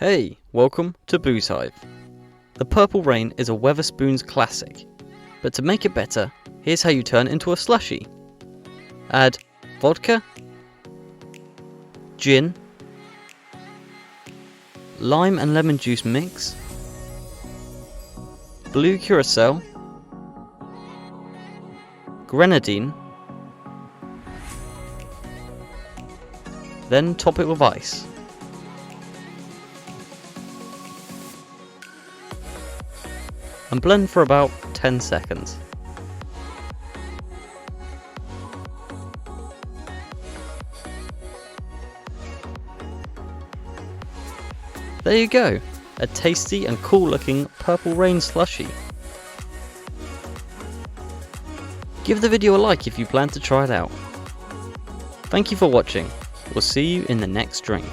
Hey, welcome to Booze Hive. The Purple Rain is a Wetherspoons classic, but to make it better, here's how you turn it into a slushie. Add vodka, gin, lime and lemon juice mix, blue Curacao, Grenadine, then top it with ice. And blend for about 10 seconds. There you go, a tasty and cool looking Purple Rain slushie. Give the video a like if you plan to try it out. Thank you for watching, we'll see you in the next drink.